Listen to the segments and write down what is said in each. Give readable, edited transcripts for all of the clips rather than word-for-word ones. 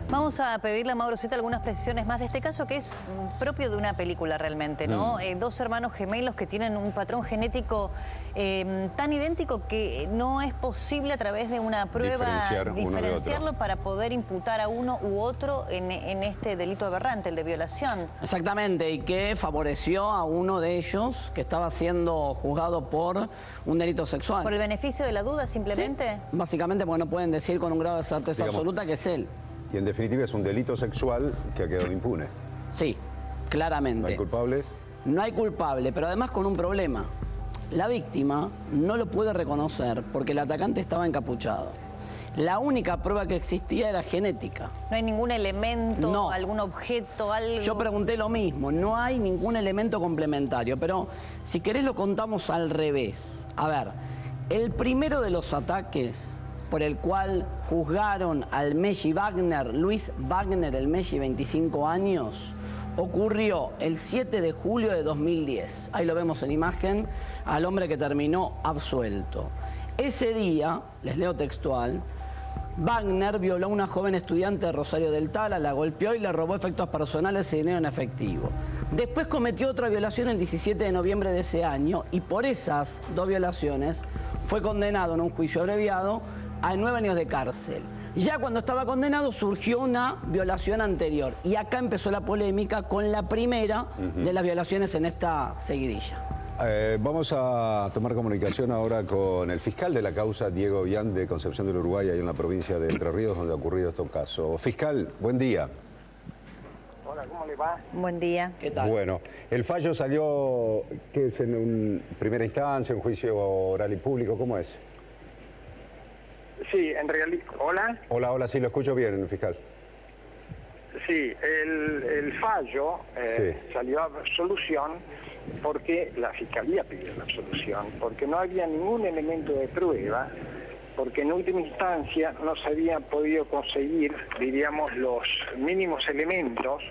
Vamos a pedirle a Mauro Zeta algunas precisiones más de este caso, que es propio de una película realmente, ¿no? Dos hermanos gemelos que tienen un patrón genético tan idéntico que no es posible a través de una prueba diferenciarlo para poder imputar a uno u otro en este delito aberrante, el de violación. Exactamente, y que favoreció a uno de ellos que estaba siendo juzgado por un delito sexual. ¿Por el beneficio de la duda simplemente? Sí, básicamente porque no pueden decir con un grado de certeza absoluta que es él. Y en definitiva es un delito sexual que ha quedado impune. Sí, claramente. ¿No hay culpables? No hay culpable, pero además con un problema. La víctima no lo puede reconocer porque el atacante estaba encapuchado. La única prueba que existía era genética. ¿No hay ningún elemento, no, algún objeto, algo? Yo pregunté lo mismo, no hay ningún elemento complementario, pero si querés lo contamos al revés. A ver, el primero de los ataques por el cual juzgaron al Messi Wagner, Luis Wagner, el Messi, 25 años, ocurrió el 7 de julio de 2010. Ahí lo vemos en imagen, al hombre que terminó absuelto. Ese día, les leo textual, Wagner violó a una joven estudiante de Rosario del Tala, la golpeó y le robó efectos personales y dinero en efectivo. Después cometió otra violación el 17 de noviembre de ese año y por esas dos violaciones fue condenado en un juicio abreviado a 9 años de cárcel. Ya cuando estaba condenado surgió una violación anterior y acá empezó la polémica con la primera de las violaciones en esta seguidilla. Vamos a tomar comunicación ahora con el fiscal de la causa, Diego Bian, de Concepción del Uruguay, ahí en la provincia de Entre Ríos, donde ha ocurrido este caso. Fiscal, buen día. Hola, ¿cómo le va? Buen día. ¿Qué tal? Bueno, el fallo salió, ¿qué es? ¿En primera instancia, un juicio oral y público? ¿Cómo es? Sí, en realidad... ¿Hola? Hola, sí, lo escucho bien, fiscal. Sí, el fallo salió a absolución porque la Fiscalía pidió la absolución, porque no había ningún elemento de prueba, porque en última instancia no se habían podido conseguir, diríamos, los mínimos elementos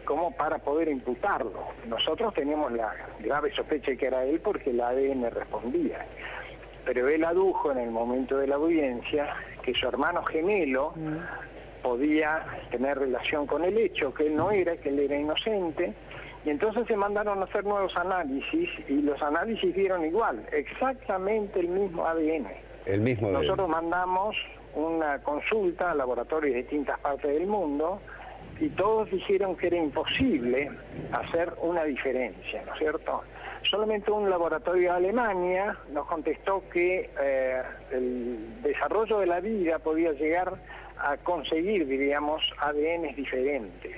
como para poder imputarlo. Nosotros teníamos la grave sospecha que era él porque el ADN respondía. Pero él adujo en el momento de la audiencia que su hermano gemelo podía tener relación con el hecho, que él no era, que él era inocente, y entonces se mandaron a hacer nuevos análisis, y los análisis dieron igual, exactamente el mismo ADN. El mismo ADN. Nosotros mandamos una consulta a laboratorios de distintas partes del mundo, y todos dijeron que era imposible hacer una diferencia, ¿no es cierto? Solamente un laboratorio de Alemania nos contestó que el desarrollo de la vida podía llegar a conseguir, diríamos, ADNs diferentes,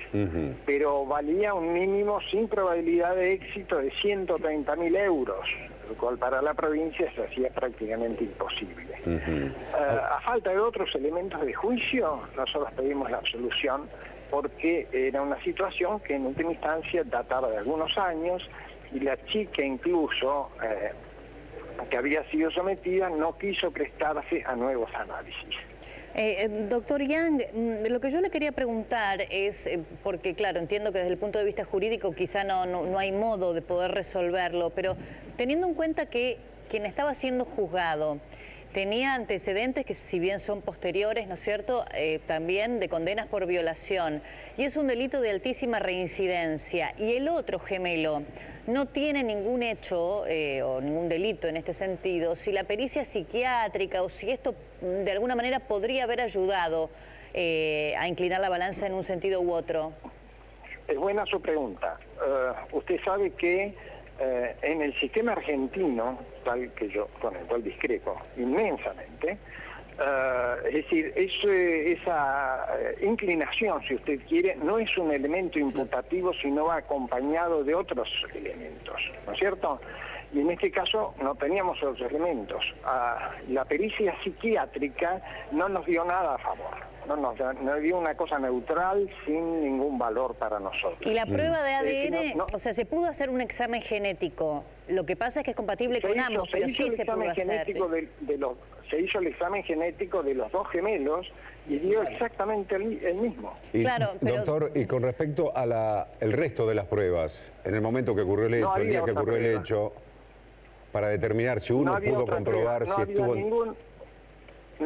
pero valía un mínimo sin probabilidad de éxito de 130.000 euros, lo cual para la provincia se hacía prácticamente imposible. A falta de otros elementos de juicio, nosotros pedimos la absolución porque era una situación que en última instancia databa de algunos años y la chica incluso que había sido sometida no quiso prestarse a nuevos análisis. Doctor Yang, lo que yo le quería preguntar es, porque claro, entiendo que desde el punto de vista jurídico quizá no hay modo de poder resolverlo, pero teniendo en cuenta que quien estaba siendo juzgado tenía antecedentes que si bien son posteriores, ¿no es cierto?, también de condenas por violación, y es un delito de altísima reincidencia, y el otro gemelo no tiene ningún hecho o ningún delito en este sentido, si la pericia psiquiátrica o si esto de alguna manera podría haber ayudado a inclinar la balanza en un sentido u otro. Es buena su pregunta. Usted sabe que en el sistema argentino, tal que yo, con el cual discrepo inmensamente, es decir, esa inclinación, si usted quiere, no es un elemento imputativo, sino va acompañado de otros elementos, ¿no es cierto? Y en este caso no teníamos otros elementos. La pericia psiquiátrica no nos dio nada a favor. No dio una cosa neutral sin ningún valor para nosotros. Y la prueba de ADN, o sea, se pudo hacer un examen genético. Lo que pasa es que es compatible con ambos, pero sí se pudo hacer. Se hizo el examen genético de los dos gemelos y dio exactamente el mismo. Claro, pero... Doctor, y con respecto a el resto de las pruebas, en el momento que ocurrió el hecho, el día que ocurrió el hecho, para determinar si uno pudo comprobar si estuvo...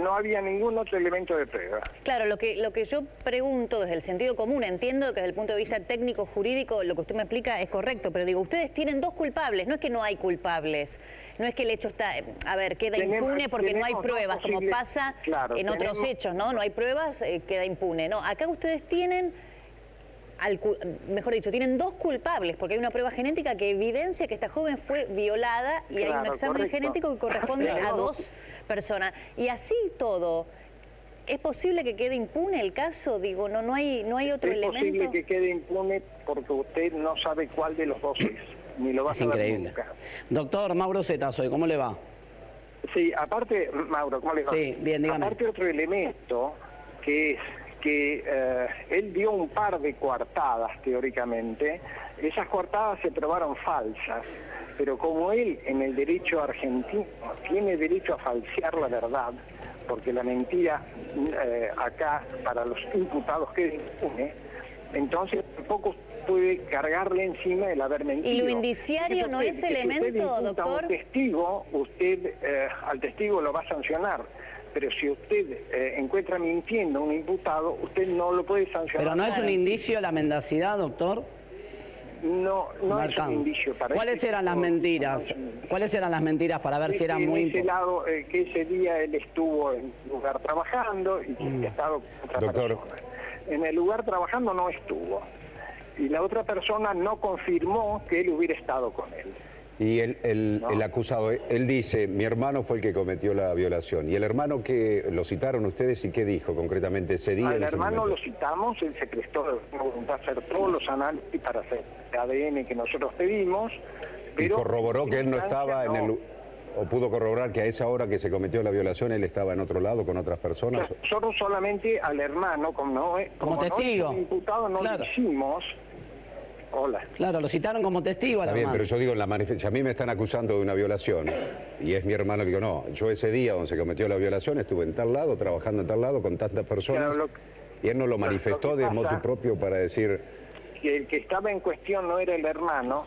no había ningún otro elemento de prueba. Claro, lo que yo pregunto desde el sentido común, entiendo que desde el punto de vista técnico, jurídico, lo que usted me explica es correcto, pero digo, ustedes tienen dos culpables, no es que no hay culpables, no es que el hecho está, a ver, queda impune porque no hay pruebas, como pasa en otros hechos, ¿no? No hay pruebas, queda impune, ¿no? Acá ustedes tienen, mejor dicho, tienen dos culpables, porque hay una prueba genética que evidencia que esta joven fue violada y hay un examen genético que corresponde a dos personas. Y así todo, ¿es posible que quede impune el caso? Digo, no hay otro elemento. Es posible que quede impune porque usted no sabe cuál de los dos es, ni lo va a saber nunca. Doctor Mauro Zeta soy, ¿cómo le va? Sí, aparte, Mauro, ¿cómo le va? Sí, bien, dígame. Aparte otro elemento que es que él dio un par de coartadas, teóricamente. Esas coartadas se probaron falsas, pero como él en el derecho argentino tiene derecho a falsear la verdad, porque la mentira acá para los imputados queda impune, entonces tampoco puede cargarle encima el haber mentido. ¿Y lo indiciario no es elemento, doctor? Un testigo, usted al testigo lo va a sancionar. Pero si usted encuentra mintiendo a un imputado, usted no lo puede sancionar. ¿Pero no es un indicio la mendacidad, doctor? No es un indicio para ¿Cuáles eran las mentiras? ¿Cuáles eran las mentiras para ver si eran muy importantes? Que ese día él estuvo en el lugar trabajando y que estaba con otra persona. En el lugar trabajando no estuvo. Y la otra persona no confirmó que él hubiera estado con él. Y el acusado, él dice, mi hermano fue el que cometió la violación. ¿Y el hermano que lo citaron ustedes y qué dijo concretamente ese día? Al hermano lo citamos, él se prestó a hacer todos los análisis para hacer el ADN que nosotros pedimos. Pero ¿y corroboró que él no estaba en el... o pudo corroborar que a esa hora que se cometió la violación él estaba en otro lado con otras personas? Nosotros solamente al hermano, como testigo. No, imputado no lo hicimos. Hola. Claro, lo citaron como testigo al hermano. Está bien, pero yo digo, en la manifestación, a mí me están acusando de una violación y es mi hermano, digo, no, yo ese día donde se cometió la violación estuve en tal lado, trabajando en tal lado con tantas personas, y él no lo manifestó de motu propio para decir... Que el que estaba en cuestión no era el hermano,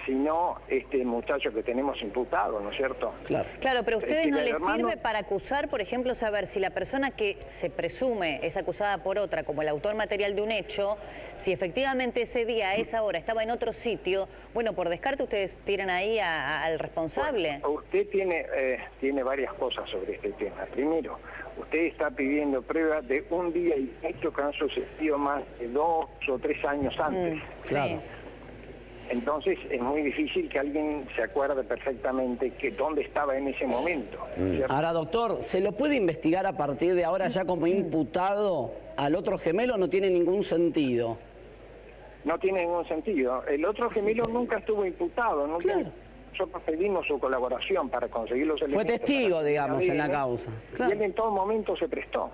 sino este muchacho que tenemos imputado, ¿no es cierto? Claro, pero a ustedes no les sirve para acusar, por ejemplo, saber si la persona que se presume es acusada por otra, como el autor material de un hecho, si efectivamente ese día, a esa hora, estaba en otro sitio, bueno, por descarte ustedes tiran ahí al responsable. Bueno, usted tiene varias cosas sobre este tema. Primero, usted está pidiendo pruebas de un día y hecho que han sucedido más de 2 o 3 años antes. Claro. Sí. Entonces es muy difícil que alguien se acuerde perfectamente que dónde estaba en ese momento. Ahora, doctor, ¿se lo puede investigar a partir de ahora ya como imputado al otro gemelo? No tiene ningún sentido. No tiene ningún sentido. El otro gemelo nunca estuvo imputado. Nosotros pedimos su colaboración para conseguir los elementos. Fue testigo, digamos, en la causa. Y él en todo momento se prestó.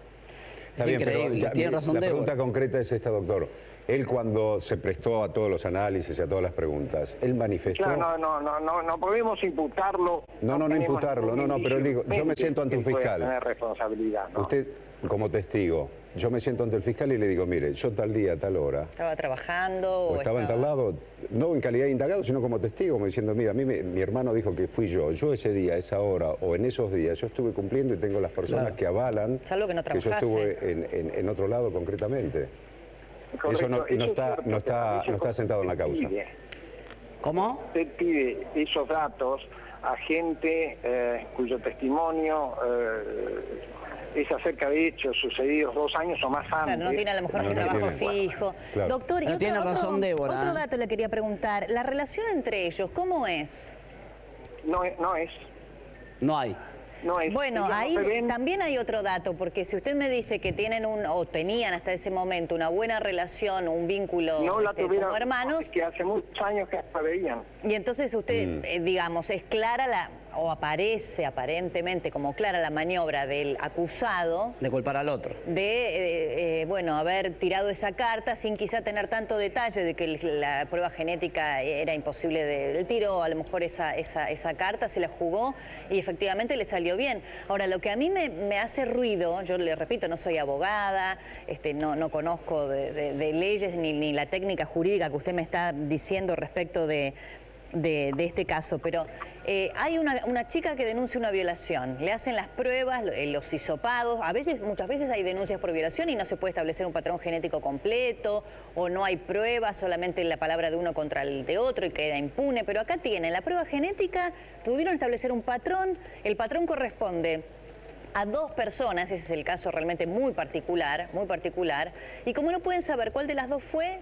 Está bien, increíble, tiene razón. La pregunta concreta es esta, doctor. Él cuando se prestó a todos los análisis y a todas las preguntas, él manifestó... Claro, no podemos imputarlo. No imputarlo, pero digo, yo me siento ante un fiscal. Tener responsabilidad, ¿no? Usted, como testigo, yo me siento ante el fiscal y le digo, mire, yo tal día, tal hora... ¿Estaba trabajando? O estaba en tal lado, no en calidad de indagado, sino como testigo, como diciendo, mira, a mí mi hermano dijo que fui yo ese día, esa hora, o en esos días, yo estuve cumpliendo y tengo las personas que avalan que yo estuve en otro lado concretamente. Correcto. Eso no está sentado en la causa. ¿Cómo? Usted pide esos datos a gente cuyo testimonio es acerca de hechos sucedidos 2 años o más antes. Claro, no tiene a lo mejor un trabajo fijo. Claro. Doctor, y otro dato le quería preguntar. ¿La relación entre ellos cómo es? No es. No hay. Bueno, ahí también hay otro dato, porque si usted me dice que tienen o tenían hasta ese momento una buena relación, un vínculo como hermanos... que hace muchos años que la veían. Y entonces usted, digamos, es clara o aparece aparentemente como clara la maniobra del acusado... De culpar al otro. De, bueno, haber tirado esa carta sin quizá tener tanto detalle de que la prueba genética era imposible del tiro, a lo mejor esa carta se la jugó y efectivamente le salió bien. Ahora, lo que a mí me hace ruido, yo le repito, no soy abogada, no conozco de leyes ni la técnica jurídica que usted me está diciendo respecto de de este caso, pero hay una chica que denuncia una violación, le hacen las pruebas, los hisopados, muchas veces hay denuncias por violación y no se puede establecer un patrón genético completo, o no hay pruebas, solamente la palabra de uno contra el de otro y queda impune, pero acá tienen la prueba genética, pudieron establecer un patrón, el patrón corresponde a 2 personas, ese es el caso realmente muy particular, y como no pueden saber cuál de las 2 fue,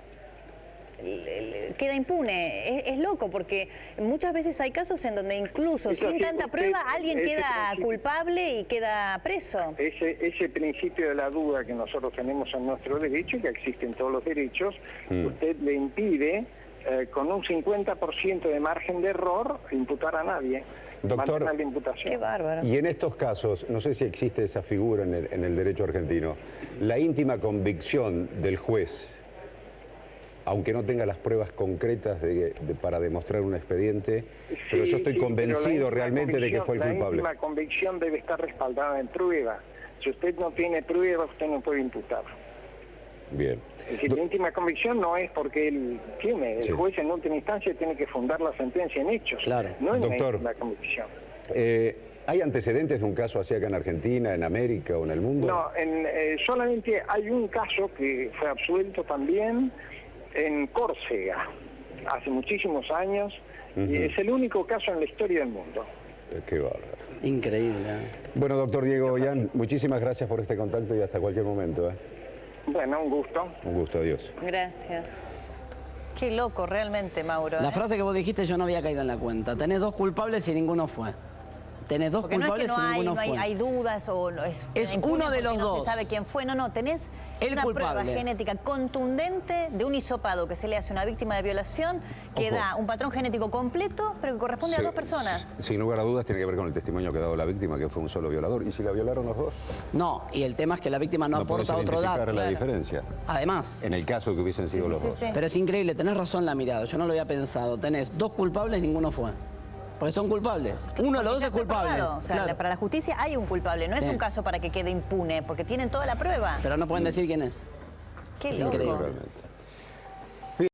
queda impune. Es loco porque muchas veces hay casos en donde incluso sin tanta prueba alguien queda culpable y queda preso. Ese principio de la duda que nosotros tenemos en nuestro derecho, que existe en todos los derechos, usted le impide con un 50% de margen de error imputar a nadie. Doctor, la imputación. Qué bárbaro. Y en estos casos, no sé si existe esa figura en el derecho argentino, la íntima convicción del juez, aunque no tenga las pruebas concretas para demostrar un expediente, pero yo estoy convencido realmente de que fue el culpable. La íntima convicción debe estar respaldada en prueba. Si usted no tiene prueba, usted no puede imputar. Bien. Es decir, la íntima convicción no es porque él tiene, el juez en última instancia tiene que fundar la sentencia en hechos, no en Doctor, la convicción. ¿Hay antecedentes de un caso así acá en Argentina, en América o en el mundo? No, solamente hay un caso que fue absuelto también en Córcega, hace muchísimos años, y es el único caso en la historia del mundo. Qué bárbaro. Increíble. Bueno, doctor Diego Ollán, muchísimas gracias por este contacto y hasta cualquier momento. Bueno, un gusto. Un gusto, adiós. Gracias. Qué loco realmente, Mauro. La frase que vos dijiste yo no había caído en la cuenta. Tenés 2 culpables y ninguno fue. Tenés 2 culpables y ninguno fue. Hay dudas o no es uno de los dos. No se sabe quién fue. No, tenés una prueba genética contundente de un hisopado que se le hace a una víctima de violación que da un patrón genético completo, pero que corresponde a 2 personas. Sin lugar a dudas tiene que ver con el testimonio que ha dado la víctima, que fue un solo violador. ¿Y si la violaron los 2? No, y el tema es que la víctima no aporta otro dato. La diferencia. Además. En el caso que hubiesen sido los 2. Sí. Pero es increíble, tenés razón la mirada, yo no lo había pensado. Tenés 2 culpables, ninguno fue. Porque son culpables. Uno de los 2 es culpable. O sea, para la justicia hay un culpable, no es un caso para que quede impune, porque tienen toda la prueba. Pero no pueden decir quién es. Qué Es loco. increíble.